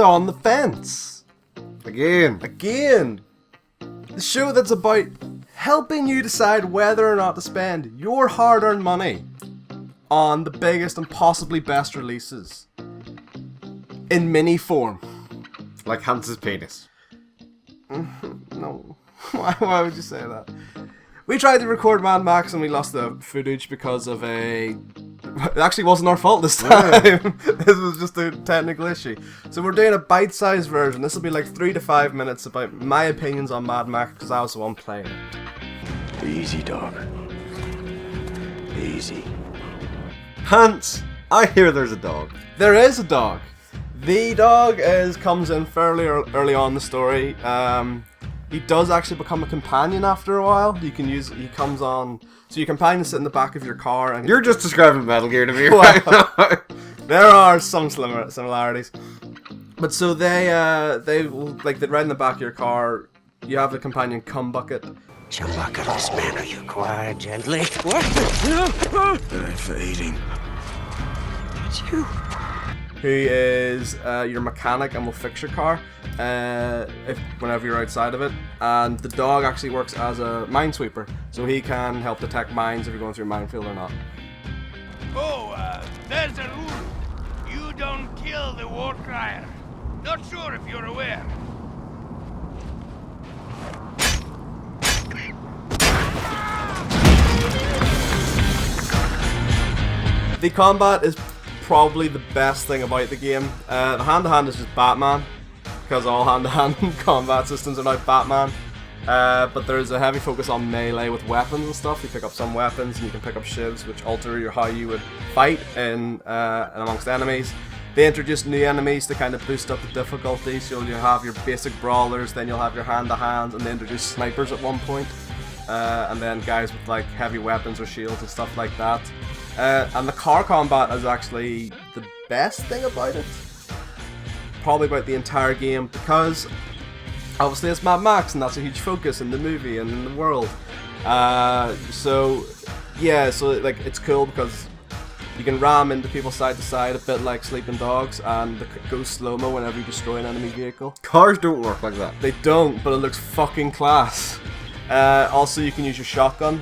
on the Fence. Again. The show that's about helping you decide whether or not to spend your hard-earned money on the biggest and possibly best releases in mini form. Like Hans's penis. No. Why would you say that? We tried to record Mad Max and we lost the footage because of a... It actually wasn't our fault this time. Yeah. This was just a technical issue. So we're doing a bite-sized version. This will be like 3 to 5 minutes about my opinions on Mad Max because I was the one playing it. Easy, dog. Easy. Hans, I hear there's a dog. There is a dog. The dog comes in fairly early on in the story. He does actually become a companion after a while. He comes on. So your companion sit in the back of your car. And you're just describing Metal Gear to me right now. There are some similarities. But so they ride in the back of your car. You have the companion Cum Bucket. Chumbucket's manner, you quiet gently. What? No! That ain't for eating. It's you. Who is your mechanic and will fix your car whenever you're outside of it. And the dog actually works as a minesweeper, so he can help detect mines if you're going through a minefield or not. Oh, there's a rule. You don't kill the war crier. Not sure if you're aware. The combat is probably the best thing about the game. The hand-to-hand is just Batman, because all hand-to-hand combat systems are now Batman. But there's a heavy focus on melee with weapons and stuff. You pick up some weapons and you can pick up shivs, which alter how you would fight in amongst enemies. They introduce new enemies to kind of boost up the difficulty. So you'll have your basic brawlers, then you'll have your hand-to-hands, and they introduce snipers at one point. And then guys with like heavy weapons or shields and stuff like that. And the car combat is actually the best thing about it. Probably about the entire game, because obviously it's Mad Max and that's a huge focus in the movie and in the world. So it's cool because you can ram into people side to side a bit like Sleeping Dogs, and it goes slow-mo whenever you destroy an enemy vehicle. Cars don't work like that. They don't, but it looks fucking class. Also, you can use your shotgun,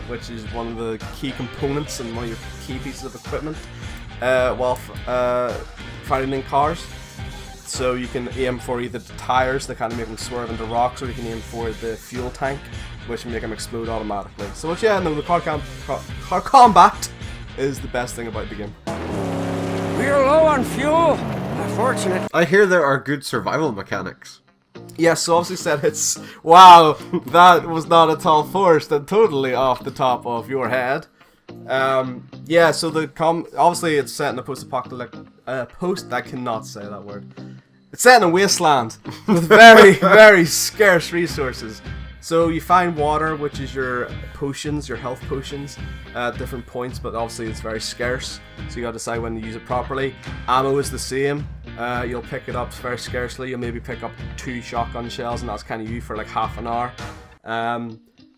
which is one of the key components and one of your key pieces of equipment while fighting in cars. So you can aim for either the tires that kind of make them swerve into rocks, or you can aim for the fuel tank, which can make them explode automatically. So the car combat is the best thing about the game. We're low on fuel. Unfortunate. I hear there are good survival mechanics. Yes, so obviously said it's... Wow, that was not at all forced and totally off the top of your head. So obviously it's set in a post-apocalyptic... I cannot say that word. It's set in a wasteland with very, very scarce resources. So you find water, which is your potions, your health potions, at different points, but obviously it's very scarce, so you gotta decide when to use it properly. Ammo is the same. You'll pick it up very scarcely. You'll maybe pick up 2 shotgun shells, and that's kind of you for like half an hour.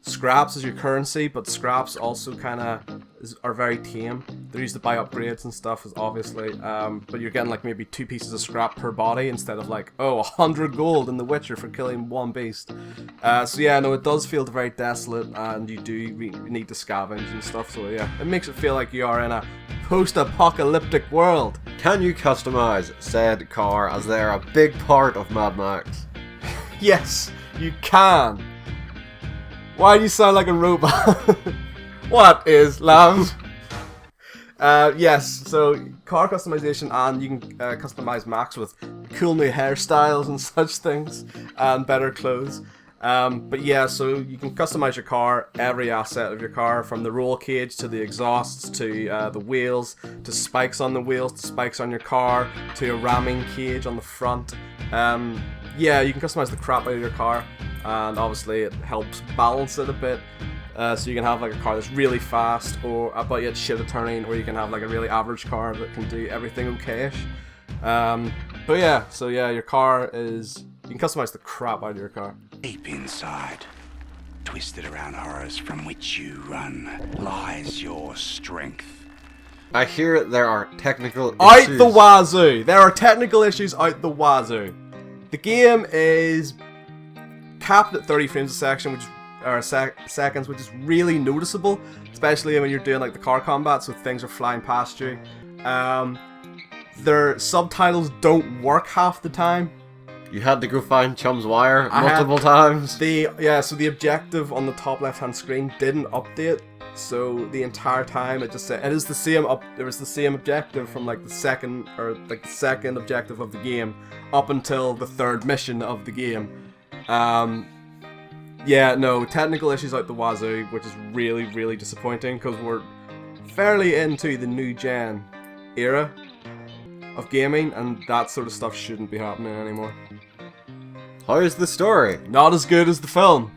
Scraps is your currency, but scraps also kind of are very tame. They're used to buy upgrades and stuff, obviously. But you're getting like maybe 2 pieces of scrap per body instead of like 100 gold in The Witcher for killing 1 beast. It does feel very desolate, and you do need to scavenge and stuff. So yeah, it makes it feel like you are in a post-apocalyptic world. Can you customize said car, as they are a big part of Mad Max? Yes, you can. Why do you sound like a robot? What is love? Yes, so car customization, and you can customize Max with cool new hairstyles and such things, and better clothes. So you can customize your car, every asset of your car, from the roll cage to the exhausts to the wheels, to spikes on the wheels, to spikes on your car, to a ramming cage on the front. You can customize the crap out of your car, and obviously it helps balance it a bit. So you can have like a car that's really fast, but yet shit at turning, or you can have like a really average car that can do everything okay-ish. Your car is... You can customize the crap out of your car. Deep inside, twisted around horrors from which you run, lies your strength. I hear there are technical Out issues. the wazoo! There are technical issues out the wazoo. The game is capped at 30 frames a second, seconds, which is really noticeable, especially when you're doing like the car combat, so things are flying past you. Their subtitles don't work half the time. You had to go find Chum's Wire multiple times. So the objective on the top left-hand screen didn't update, so the entire time it just said it is the same there was the same objective from like the second objective of the game up until the third mission of the game. Yeah, no, technical issues out the wazoo, which is really, really disappointing because we're fairly into the new gen era of gaming, and that sort of stuff shouldn't be happening anymore. How's the story? Not as good as the film.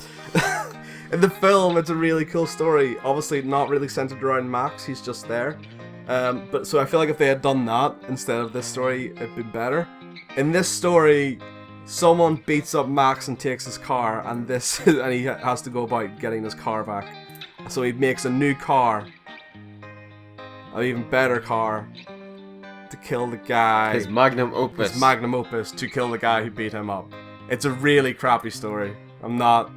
In the film, it's a really cool story. Obviously, not really centered around Max. He's just there. But so I feel like if they had done that instead of this story, it'd be better. In this story, someone beats up Max and takes his car, and he has to go about getting his car back. So he makes a new car, an even better car, to kill the guy. His magnum opus. His magnum opus to kill the guy who beat him up. It's a really crappy story. I'm not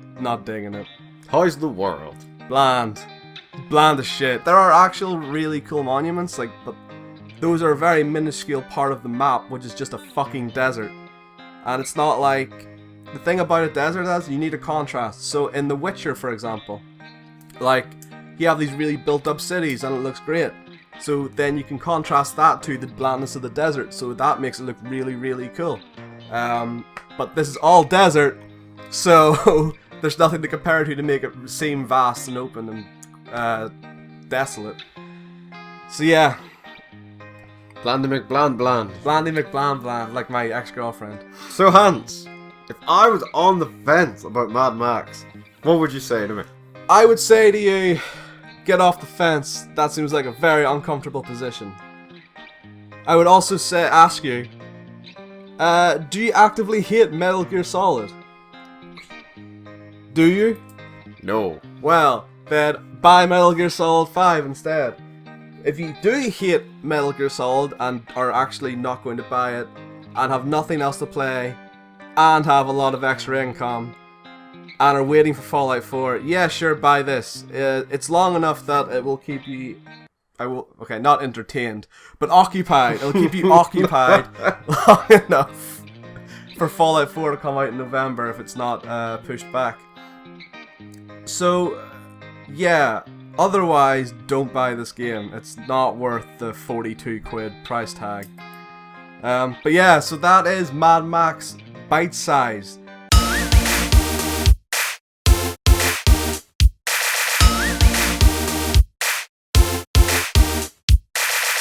digging it. How's the world? Bland as shit. There are actual really cool monuments, but those are a very minuscule part of the map, which is just a fucking desert. And it's not like the thing about a desert is you need a contrast. So in The Witcher, for example, you have these really built-up cities, and it looks great. So then you can contrast that to the blandness of the desert, so that makes it look really, really cool. But this is all desert, so there's nothing to compare it to make it seem vast and open and desolate. So yeah. Blandy McBland bland. Blandy McBland, like my ex-girlfriend. So Hans, if I was on the fence about Mad Max, what would you say to me? I would say to you, get off the fence. That seems like a very uncomfortable position. I would also ask you, do you actively hate Metal Gear Solid? Do you? No. Well, then buy Metal Gear Solid 5 instead. If you do hate Metal Gear Solid and are actually not going to buy it, and have nothing else to play, and have a lot of extra income, and are waiting for Fallout 4, yeah, sure, buy this. It's long enough that it will keep you... not entertained, but occupied. It'll keep you occupied long enough for Fallout 4 to come out in November if it's not pushed back. So, yeah, otherwise, don't buy this game. It's not worth the 42 quid price tag. But yeah, so that is Mad Max Bite-Sized.